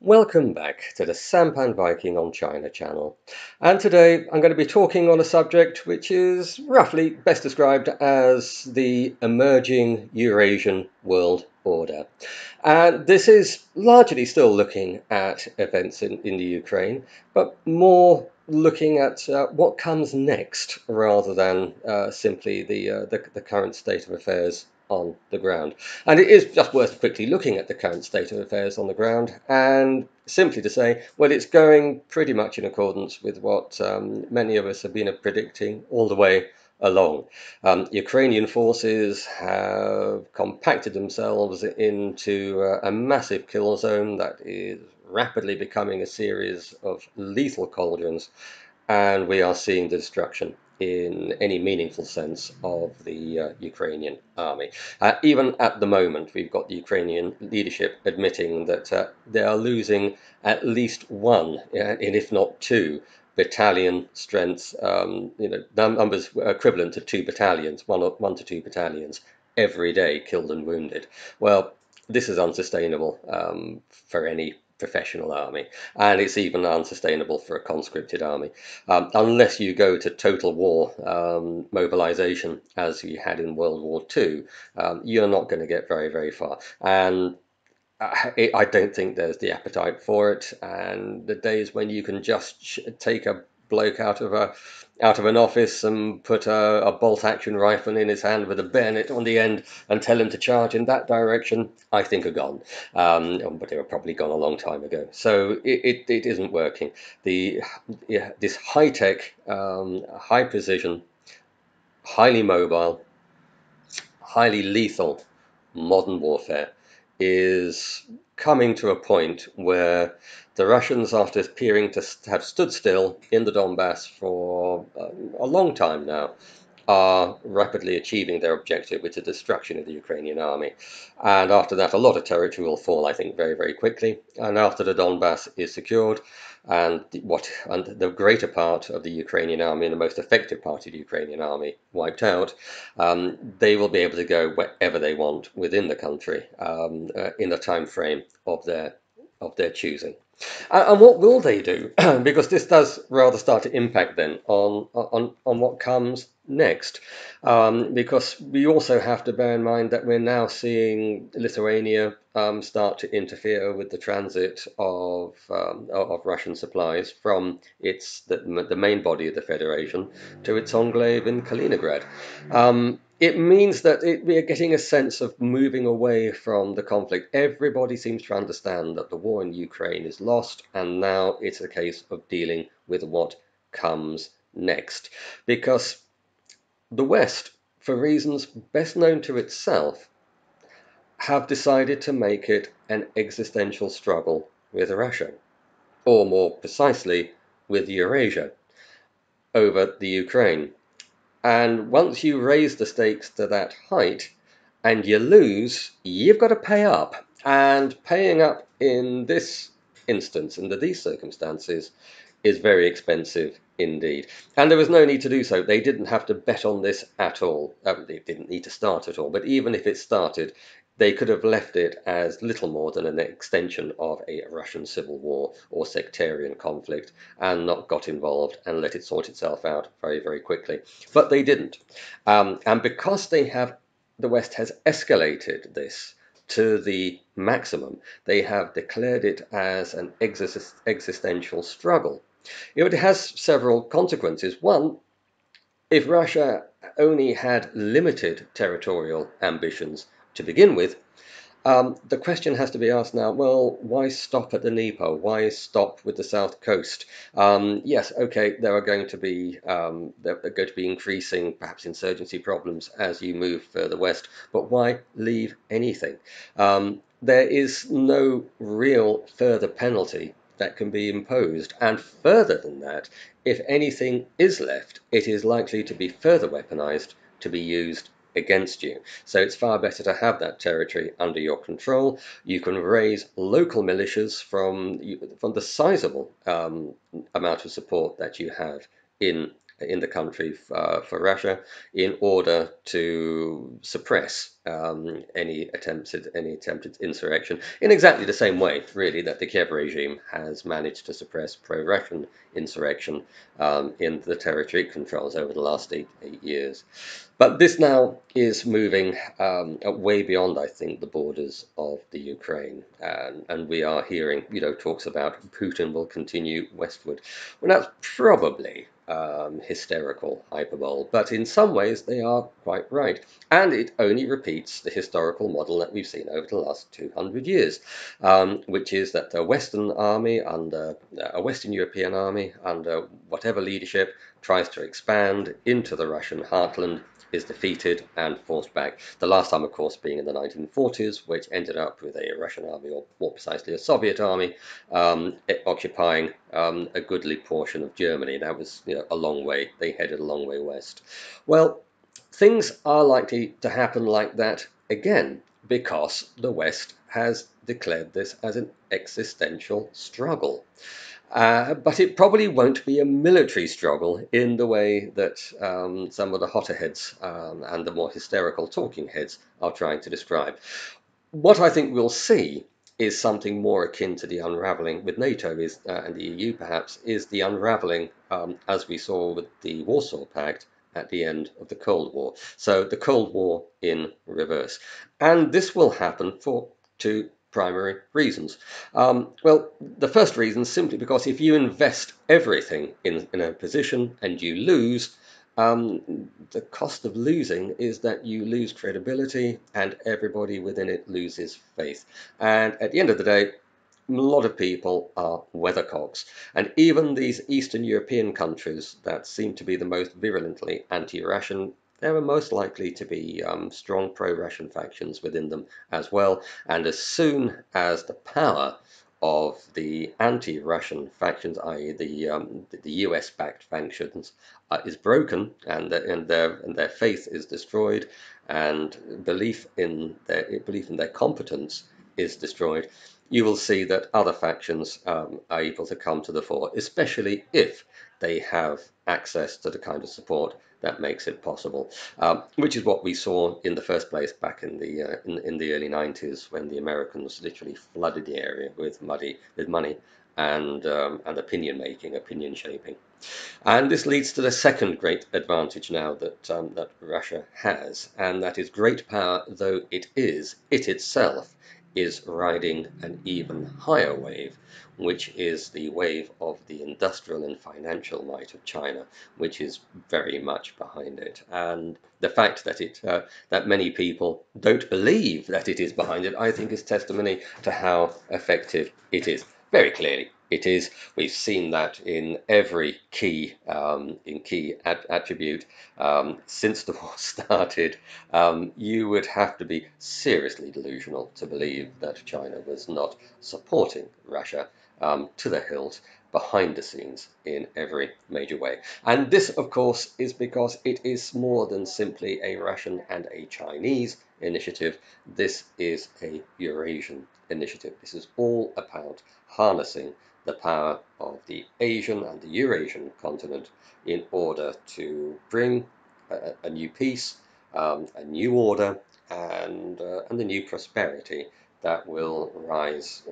Welcome back to the SampanViking on China channel. And today I'm going to be talking on a subject which is roughly best described as the emerging Eurasian world order. And this is largely still looking at events in the Ukraine, but more looking at what comes next rather than simply the current state of affairs on the ground. And it is just worth quickly looking at the current state of affairs on the ground and simply to say, well, it's going pretty much in accordance with what many of us have been predicting all the way along. Ukrainian forces have compacted themselves into a massive kill zone that is rapidly becoming a series of lethal cauldrons, and we are seeing the destruction in any meaningful sense of the Ukrainian army. Even at the moment, we've got the Ukrainian leadership admitting that they are losing at least one, and if not two, battalion strengths, numbers equivalent to 2 battalions, one to 2 battalions every day killed and wounded. Well, this is unsustainable for any professional army, and it's even unsustainable for a conscripted army, unless you go to total war mobilization as you had in World War II. You're not going to get very, very far, and I don't think there's the appetite for it. And the days when you can just take a bloke out of an office and put a bolt action rifle in his hand with a bayonet on the end and tell him to charge in that direction, I think are gone. But they were probably gone a long time ago. So it isn't working. This high tech, high precision, highly mobile, highly lethal modern warfare is coming to a point where the Russians, after appearing to have stood still in the Donbass for a long time now, are rapidly achieving their objective, which is the destruction of the Ukrainian army. And after that, a lot of territory will fall, I think, very, very quickly. And after the Donbass is secured, and the greater part of the Ukrainian army and the most effective part of the Ukrainian army wiped out, they will be able to go wherever they want within the country in the time frame of their choosing. And what will they do? Because this does rather start to impact then on what comes next. Because we also have to bear in mind that we're now seeing Lithuania start to interfere with the transit of Russian supplies from the main body of the Federation to its enclave in Kaliningrad. It means that we are getting a sense of moving away from the conflict. Everybody seems to understand that the war in Ukraine is lost, and now it's a case of dealing with what comes next. Because the West, for reasons best known to itself, have decided to make it an existential struggle with Russia, or more precisely, with Eurasia, over the Ukraine. And once you raise the stakes to that height and you lose, you've got to pay up. And paying up in this instance, under these circumstances, is very expensive indeed. And there was no need to do so. They didn't have to bet on this at all. They didn't need to start at all. But even if it started, they could have left it as little more than an extension of a Russian civil war or sectarian conflict and not got involved and let it sort itself out very, very quickly. But they didn't. And because the West has escalated this to the maximum, they have declared it as an existential struggle. It has several consequences. One, if Russia only had limited territorial ambitions to begin with, the question has to be asked now, well, why stop at the Dnieper? Why stop with the south coast? Yes, okay, there are going to be increasing, perhaps, insurgency problems as you move further west, but why leave anything? There is no real further penalty that can be imposed, and further than that, if anything is left, it is likely to be further weaponized to be used against you. So it's far better to have that territory under your control. You can raise local militias from the sizable amount of support that you have in in the country for Russia in order to suppress any attempted insurrection in exactly the same way, really, that the Kiev regime has managed to suppress pro-Russian insurrection in the territory it controls over the last eight years. But this now is moving way beyond, I think, the borders of the Ukraine, and we are hearing, talks about Putin will continue westward. Well, that's probably hysterical hyperbole, but in some ways they are quite right, and it only repeats the historical model that we've seen over the last 200 years, which is that a Western army under a Western European army under whatever leadership tries to expand into the Russian heartland, is defeated and forced back. The last time, of course, being in the 1940s, which ended up with a Russian army, or more precisely a Soviet army, occupying a goodly portion of Germany. That was a long way. They headed a long way west. Well, things are likely to happen like that again because the West has declared this as an existential struggle. But it probably won't be a military struggle in the way that some of the hotter heads and the more hysterical talking heads are trying to describe. What I think we'll see is something more akin to the unraveling with NATO and the EU perhaps, is the unraveling as we saw with the Warsaw Pact at the end of the Cold War. So the Cold War in reverse. And this will happen for two primary reasons. Well, the first reason simply because if you invest everything in a position and you lose, the cost of losing is that you lose credibility and everybody within it loses faith. And at the end of the day, a lot of people are weathercocks. And even these Eastern European countries that seem to be the most virulently anti-Russian, there are most likely to be strong pro-Russian factions within them as well. And as soon as the power of the anti-Russian factions, i.e., the US-backed factions, is broken, and their faith is destroyed, and belief in their competence is destroyed, you will see that other factions are able to come to the fore, especially if they have access to the kind of support that makes it possible, which is what we saw in the first place back in the early 90s when the Americans literally flooded the area with money and opinion shaping. And this leads to the second great advantage now that Russia has, and that is great power though it itself is riding an even higher wave, which is the wave of the industrial and financial might of China, which is very much behind it. And the fact that that many people don't believe that it is behind it, I think, is testimony to how effective it is. Very clearly, it is. We've seen that in every key attribute since the war started. You would have to be seriously delusional to believe that China was not supporting Russia to the hilt behind the scenes in every major way. And this, of course, is because it is more than simply a Russian and a Chinese initiative. This is a Eurasian initiative. This is all about harnessing the power of the Asian and the Eurasian continent in order to bring a new peace, a new order, and a new prosperity that will rise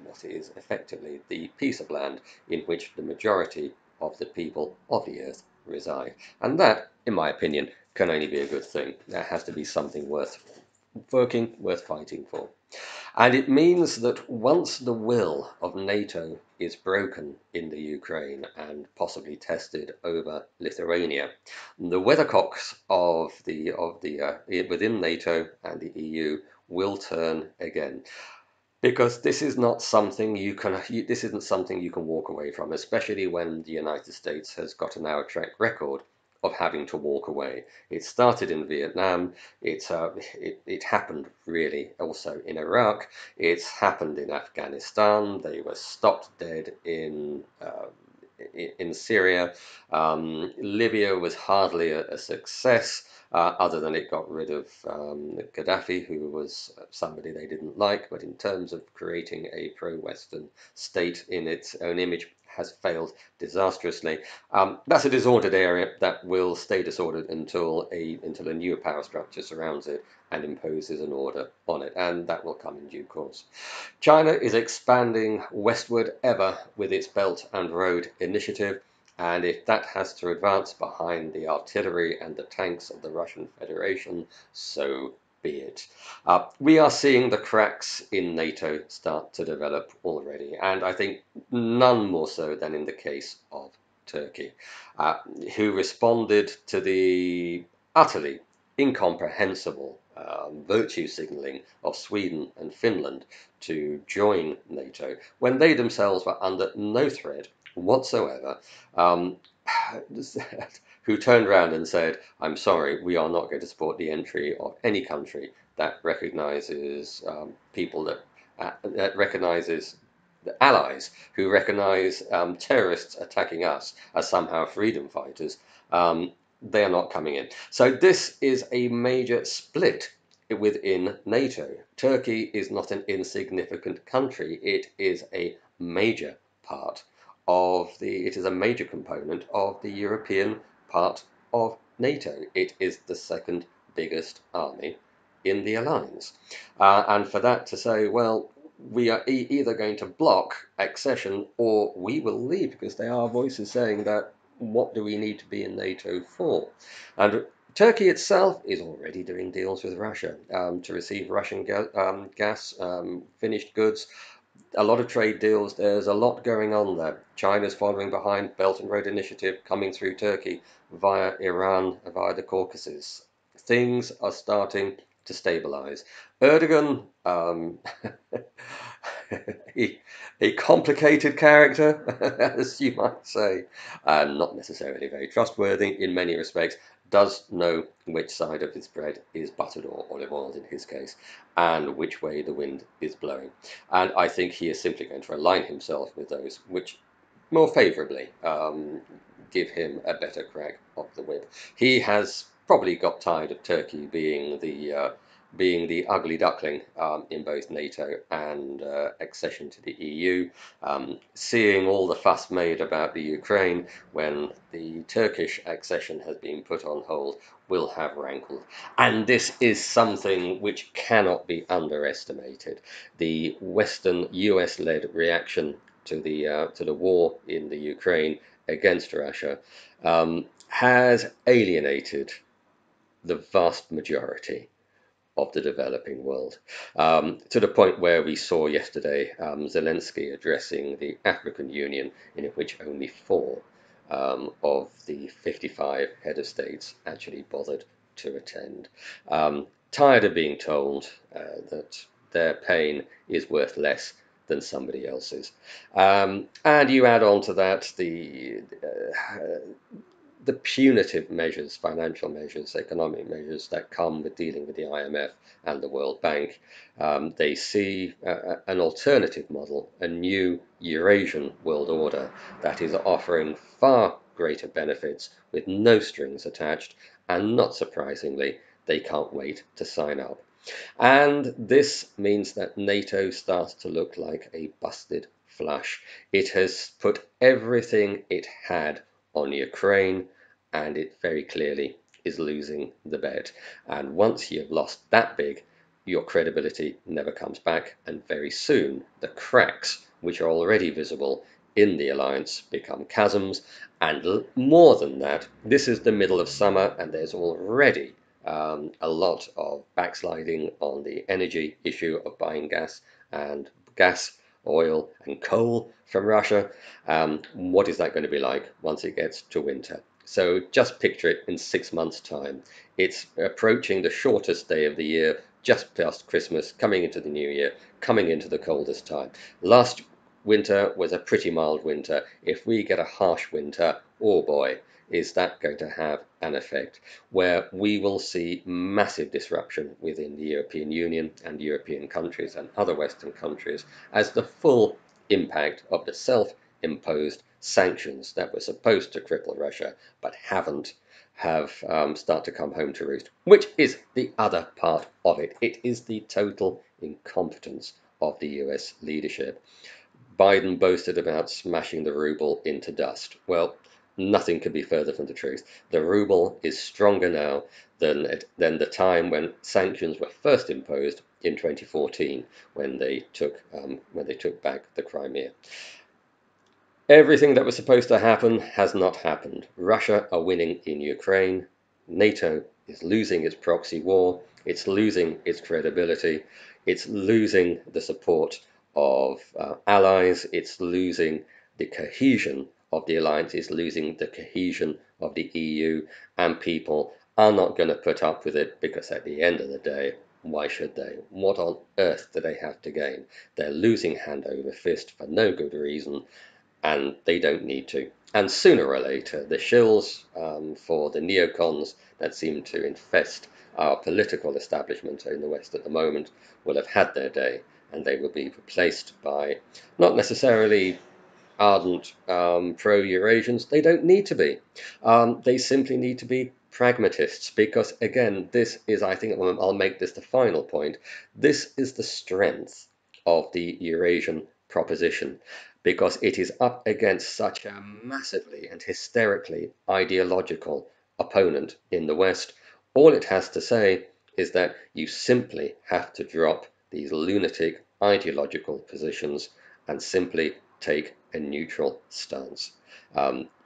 what is effectively the piece of land in which the majority of the people of the earth reside. And that, in my opinion, can only be a good thing. There has to be something worth working, worth fighting for. And it means that once the will of NATO is broken in the Ukraine and possibly tested over Lithuania, the weathercocks within NATO and the EU will turn again. Because this is not something this isn't something you can walk away from, especially when the United States has got a now track record of having to walk away. It started in Vietnam. It happened really also in Iraq. It's happened in Afghanistan. They were stopped dead in Syria. Libya was hardly a success. other than it got rid of Gaddafi, who was somebody they didn't like. But in terms of creating a pro-Western state in its own image, has failed disastrously. That's a disordered area that will stay disordered until a new power structure surrounds it and imposes an order on it, and that will come in due course. China is expanding westward ever with its Belt and Road Initiative, and if that has to advance behind the artillery and the tanks of the Russian Federation, so be it. We are seeing the cracks in NATO start to develop already, and I think none more so than in the case of Turkey, who responded to the utterly incomprehensible virtue signalling of Sweden and Finland to join NATO when they themselves were under no threat whatsoever, who turned around and said, I'm sorry, we are not going to support the entry of any country that recognizes people that recognizes the allies who recognize terrorists attacking us as somehow freedom fighters. They are not coming in. So this is a major split within NATO. Turkey is not an insignificant country. It is a major part it is a major component of the European part of NATO. It is the second biggest army in the alliance. And for that to say, well, we are either going to block accession or we will leave, because there are voices saying that what do we need to be in NATO for? And Turkey itself is already doing deals with Russia to receive Russian gas, finished goods, a lot of trade deals. There's a lot going on there. China's following behind, Belt and Road Initiative coming through Turkey via Iran, via the Caucasus. Things are starting to stabilize. Erdogan, a complicated character, as you might say, and not necessarily very trustworthy in many respects, does know which side of his bread is buttered or olive oiled in his case, and which way the wind is blowing. And I think he is simply going to align himself with those which more favourably give him a better crack of the whip. He has probably got tired of Turkey being the ugly duckling in both NATO and accession to the EU, seeing all the fuss made about the Ukraine when the Turkish accession has been put on hold will have rankled. And this is something which cannot be underestimated. The Western US-led reaction to the war in the Ukraine against Russia has alienated the vast majority of the developing world, to the point where we saw yesterday Zelensky addressing the African Union, in which only 4 of the 55 head of states actually bothered to attend. Tired of being told that their pain is worth less than somebody else's. And you add on to that the punitive measures, financial measures, economic measures that come with dealing with the IMF and the World Bank. They see an alternative model, a new Eurasian world order that is offering far greater benefits with no strings attached, and not surprisingly, they can't wait to sign up. And this means that NATO starts to look like a busted flush. It has put everything it had on Ukraine, and it very clearly is losing the bet. And once you've lost that big, your credibility never comes back, and very soon the cracks, which are already visible in the alliance, become chasms. And more than that, this is the middle of summer, and there's already a lot of backsliding on the energy issue of buying gas, oil, and coal from Russia. What is that going to be like once it gets to winter? So just picture it in 6 months' time. It's approaching the shortest day of the year, just past Christmas, coming into the new year, coming into the coldest time. Last winter was a pretty mild winter. If we get a harsh winter, oh boy, is that going to have an effect where we will see massive disruption within the European Union and European countries and other Western countries as the full impact of the self-imposed sanctions that were supposed to cripple Russia but haven't have start to come home to roost, which is the other part of it. It is the total incompetence of the US leadership. Biden boasted about smashing the ruble into dust. Well, nothing could be further from the truth. The ruble is stronger now than the time when sanctions were first imposed in 2014, when they took back the Crimea. Everything that was supposed to happen has not happened. Russia are winning in Ukraine. NATO is losing its proxy war. It's losing its credibility. It's losing the support of allies. It's losing the cohesion of the alliance. It's losing the cohesion of the EU. And people are not going to put up with it, because at the end of the day, why should they? What on earth do they have to gain? They're losing hand over fist for no good reason, and they don't need to. And sooner or later, the shills for the neocons that seem to infest our political establishment in the West at the moment will have had their day, and they will be replaced by not necessarily ardent pro-Eurasians. They don't need to be. They simply need to be pragmatists, because again, this is, I think I'll make this the final point, this is the strength of the Eurasian proposition, because it is up against such a massively and hysterically ideological opponent in the West. All it has to say is that you simply have to drop these lunatic ideological positions and simply take a neutral stance.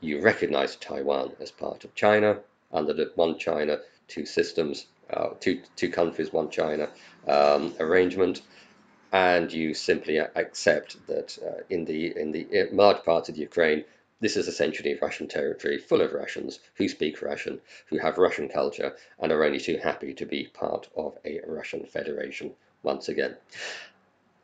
You recognize Taiwan as part of China under the one China, two systems, two countries, one China arrangement, and you simply accept that in the large parts of Ukraine, this is essentially Russian territory, full of Russians who speak Russian, who have Russian culture, and are only too happy to be part of a Russian federation once again.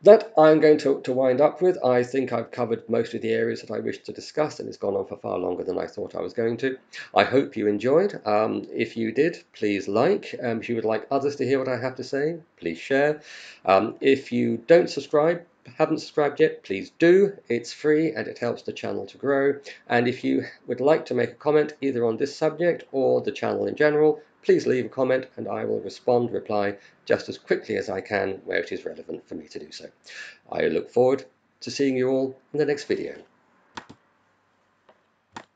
That I'm going to wind up with. I think I've covered most of the areas that I wished to discuss, and it's gone on for far longer than I thought I was going to. I hope you enjoyed. If you did, please like. If you would like others to hear what I have to say, please share. If you don't subscribe, haven't subscribed yet, please do. It's free and it helps the channel to grow. And if you would like to make a comment either on this subject or the channel in general, please leave a comment and I will reply just as quickly as I can where it is relevant for me to do so. I look forward to seeing you all in the next video.